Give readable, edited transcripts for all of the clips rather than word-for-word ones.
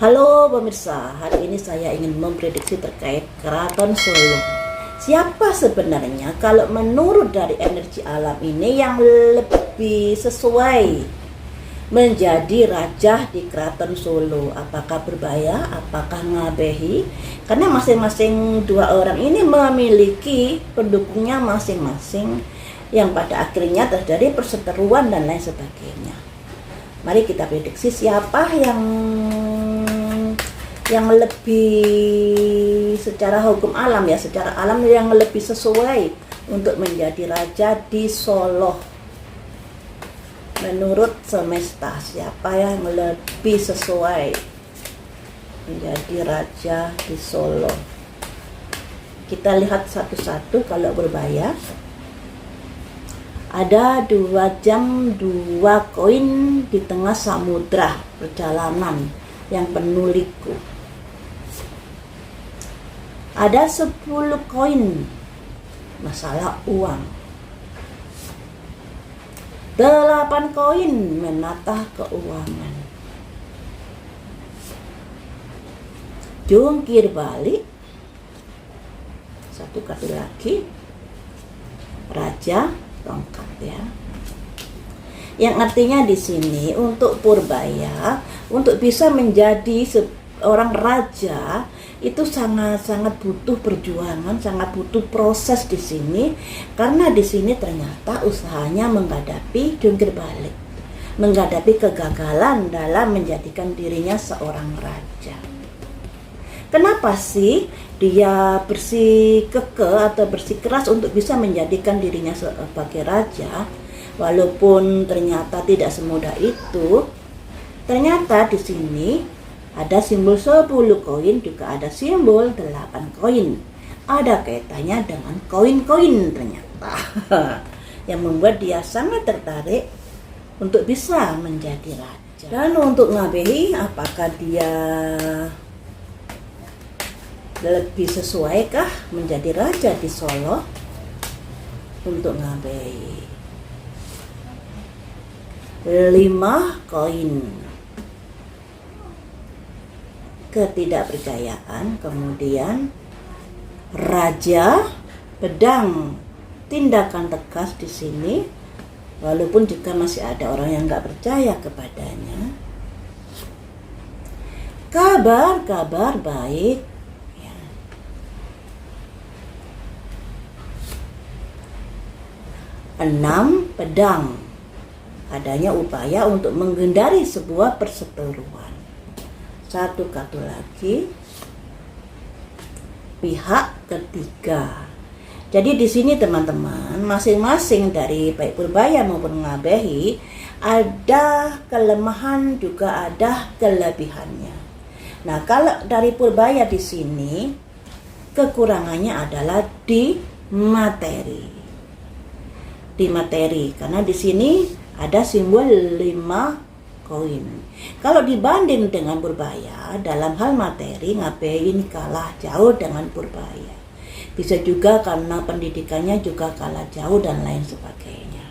Halo pemirsa, hari ini saya ingin memprediksi terkait Keraton Solo. Siapa sebenarnya kalau menurut dari energi alam ini yang lebih sesuai menjadi raja di Keraton Solo? Apakah Purbaya, apakah Ngabehi? Karena masing-masing dua orang ini memiliki pendukungnya masing-masing yang pada akhirnya terjadi perseteruan dan lain sebagainya. Mari kita prediksi siapa yang lebih secara hukum alam ya, secara alam yang lebih sesuai untuk menjadi raja di Solo. Menurut semesta, siapa yang lebih sesuai menjadi raja di Solo? Kita lihat satu-satu. Kalau Purbaya, ada 2 jam 2 koin di tengah samudra perjalanan yang penuh liku. Ada 10 koin masalah uang. 8 koin menata keuangan. Jungkir balik. 1 kartu lagi. Raja tongkat ya. Yang artinya di sini untuk Purbaya, untuk bisa menjadi seorang raja itu sangat-sangat butuh perjuangan, sangat butuh proses di sini, karena di sini ternyata usahanya menghadapi jungkir balik, menghadapi kegagalan dalam menjadikan dirinya seorang raja. Kenapa sih dia bersikeras atau bersikeras untuk bisa menjadikan dirinya sebagai raja, walaupun ternyata tidak semudah itu? Ternyata di sini ada simbol 10 koin, juga ada simbol 8 koin. Ada kaitannya dengan koin-koin ternyata. Yang membuat dia sangat tertarik untuk bisa menjadi raja. Dan untuk Ngabehi, apakah dia lebih sesuaikah menjadi raja di Solo? Untuk Ngabehi, 5 koin. Ketidakpercayaan, kemudian raja pedang, tindakan tegas di sini, walaupun juga masih ada orang yang nggak percaya kepadanya. Kabar baik ya. 6 pedang, adanya upaya untuk menghindari sebuah perseteruan. 1 kartu lagi, pihak ketiga. Jadi di sini teman-teman, masing-masing dari baik Purbaya maupun Ngabehi ada kelemahan juga ada kelebihannya. Nah, kalau dari Purbaya di sini kekurangannya adalah di materi. Di materi, karena di sini ada simbol 5 koin. Kalau dibanding dengan Purbaya dalam hal materi, Ngabehi ini kalah jauh dengan Purbaya. Bisa juga karena pendidikannya juga kalah jauh dan lain sebagainya.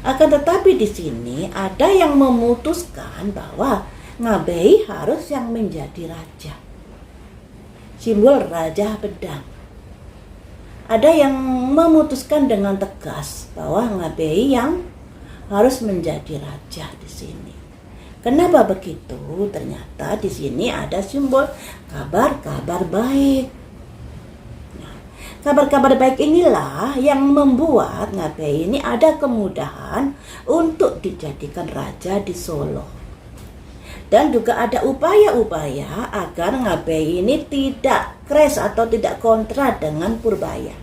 Akan tetapi di sini ada yang memutuskan bahwa Ngabehi harus yang menjadi raja. Simbol raja pedang. Ada yang memutuskan dengan tegas bahwa Ngabehi yang harus menjadi raja di sini. Kenapa begitu? Ternyata di sini ada simbol kabar-kabar baik. Nah, kabar-kabar baik inilah yang membuat Ngabehi ini ada kemudahan untuk dijadikan raja di Solo. Dan juga ada upaya-upaya agar Ngabehi ini tidak crash atau tidak kontra dengan Purbaya.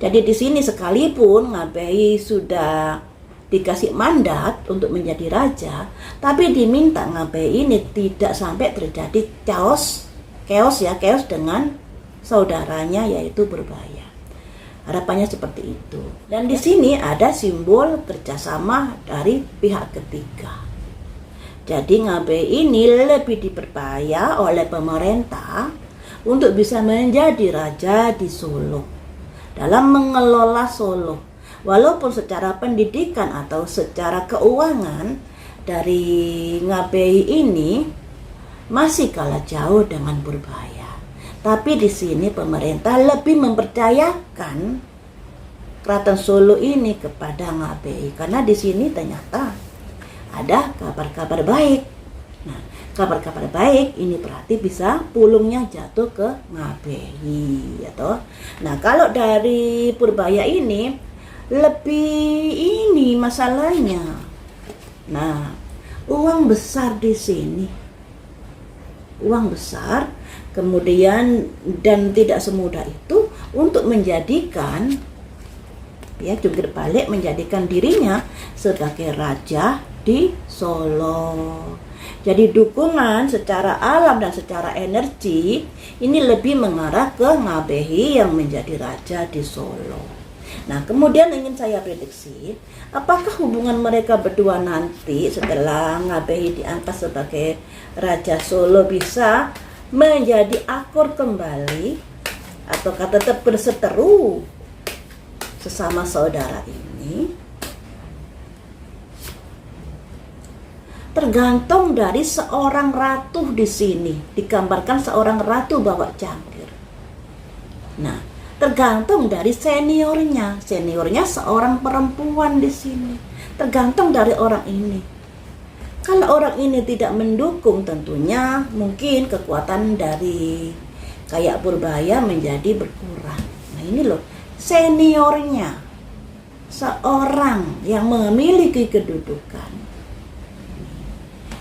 Jadi di sini sekalipun Ngabehi sudah dikasih mandat untuk menjadi raja, tapi diminta Ngabehi ini tidak sampai terjadi chaos dengan saudaranya yaitu Purbaya. Harapannya seperti itu. Dan di sini ada simbol kerjasama dari pihak ketiga. Jadi Ngabehi ini lebih dipercaya oleh pemerintah untuk bisa menjadi raja di Solo, dalam mengelola Solo. Walaupun secara pendidikan atau secara keuangan dari Ngabehi ini masih kalah jauh dengan Purbaya. Tapi di sini pemerintah lebih mempercayakan Keraton Solo ini kepada Ngabeyi, karena di sini ternyata ada kabar-kabar baik. Nah, kabar-kabar baik ini berarti bisa pulungnya jatuh ke Ngabeyi, atau nah kalau dari Purbaya ini lebih ini masalahnya. Nah, uang besar di sini, uang besar, kemudian dan tidak semudah itu untuk menjadikan, ya jungkir balik, menjadikan dirinya sebagai raja di Solo. Jadi dukungan secara alam dan secara energi ini lebih mengarah ke Ngabeyi yang menjadi raja di Solo. Nah, kemudian ingin saya prediksi, apakah hubungan mereka berdua nanti setelah Ngabeyi diangkat sebagai Raja Solo bisa menjadi akur kembali atau tetap berseteru sesama saudara ini? Tergantung dari seorang ratu di sini. Digambarkan seorang ratu bawa cangkir. Nah, tergantung dari seniornya. Seniornya seorang perempuan di sini. Tergantung dari orang ini. Kalau orang ini tidak mendukung, tentunya mungkin kekuatan dari kayak Purbaya menjadi berkurang. Nah, ini loh, seniornya seorang yang memiliki kedudukan,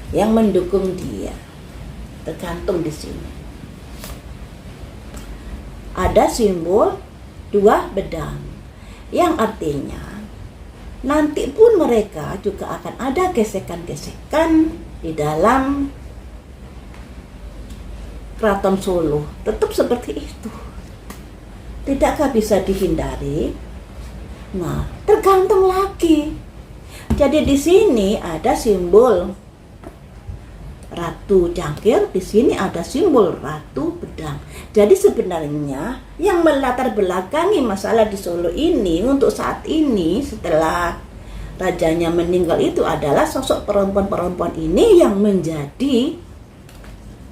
yang mendukung dia. Tergantung di sini. Ada simbol 2 pedang, yang artinya nanti pun mereka juga akan ada gesekan-gesekan di dalam Keraton Solo. Tetap seperti itu. Tidakkah bisa dihindari? Nah, tergantung lagi. Jadi di sini ada simbol Ratu Cangkir, di sini ada simbol Ratu Pedang. Jadi sebenarnya yang melatar belakangi masalah di Solo ini untuk saat ini setelah rajanya meninggal itu adalah sosok perempuan-perempuan ini yang menjadi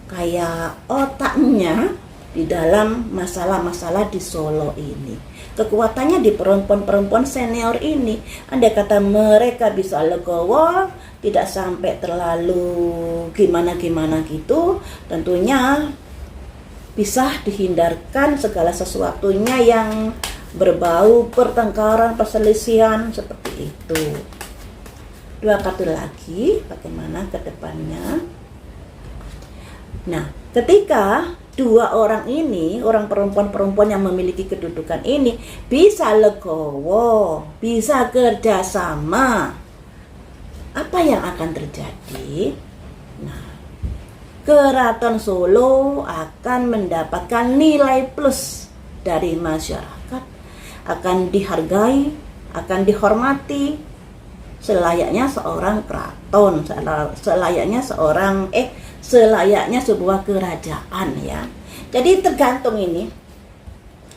kayak otaknya di dalam masalah-masalah di Solo ini. Kekuatannya di perempuan-perempuan senior ini. Andai kata mereka bisa legowo, tidak sampai terlalu gimana-gimana gitu, tentunya bisa dihindarkan segala sesuatunya yang berbau pertengkaran, perselisihan seperti itu. 2 kartu lagi, bagaimana ke depannya. Nah, ketika 2 orang ini, orang perempuan-perempuan yang memiliki kedudukan ini bisa legowo, bisa kerjasama, apa yang akan terjadi? Nah, Keraton Solo akan mendapatkan nilai plus dari masyarakat, akan dihargai, akan dihormati selayaknya seorang keraton, selayaknya sebuah kerajaan, ya. Jadi tergantung ini.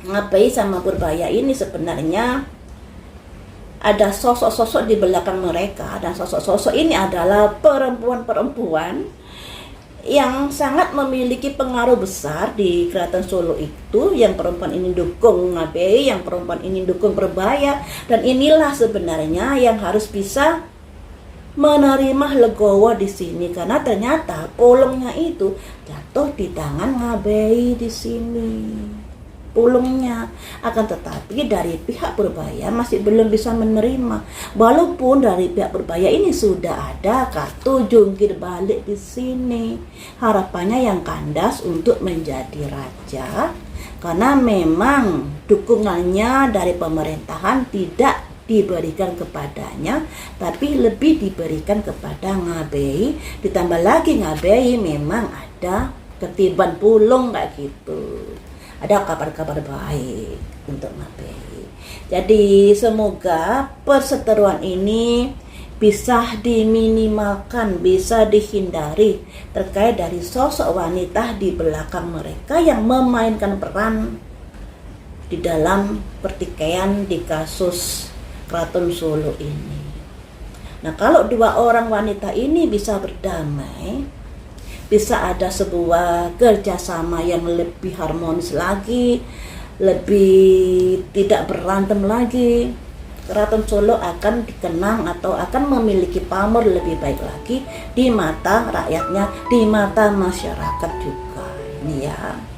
Ngabeyi sama Purbaya ini sebenarnya ada sosok-sosok di belakang mereka, dan sosok-sosok ini adalah perempuan-perempuan yang sangat memiliki pengaruh besar di Keraton Solo itu. Yang perempuan ini dukung Ngabeyi, yang perempuan ini dukung Purbaya, dan inilah sebenarnya yang harus bisa menerima legowo di sini, karena ternyata pulungnya itu jatuh di tangan Ngabeyi di sini. Pulungnya, akan tetapi dari pihak Purbaya masih belum bisa menerima, walaupun dari pihak Purbaya ini sudah ada kartu jungkir balik di sini. Harapannya yang kandas untuk menjadi raja, karena memang dukungannya dari pemerintahan tidak diberikan kepadanya, tapi lebih diberikan kepada Ngabeyi. Ditambah lagi Ngabeyi memang ada ketiban pulung kayak gitu. Ada kabar-kabar baik untuk Ngabeyi. Jadi semoga perseteruan ini bisa diminimalkan, bisa dihindari terkait dari sosok wanita di belakang mereka yang memainkan peran di dalam pertikaian di kasus Keraton Solo ini. Nah, kalau 2 orang wanita ini bisa berdamai, bisa ada sebuah kerjasama yang lebih harmonis lagi, lebih tidak berantem lagi. Keraton Solo akan dikenang atau akan memiliki pamor lebih baik lagi di mata rakyatnya, di mata masyarakat juga. Ini ya.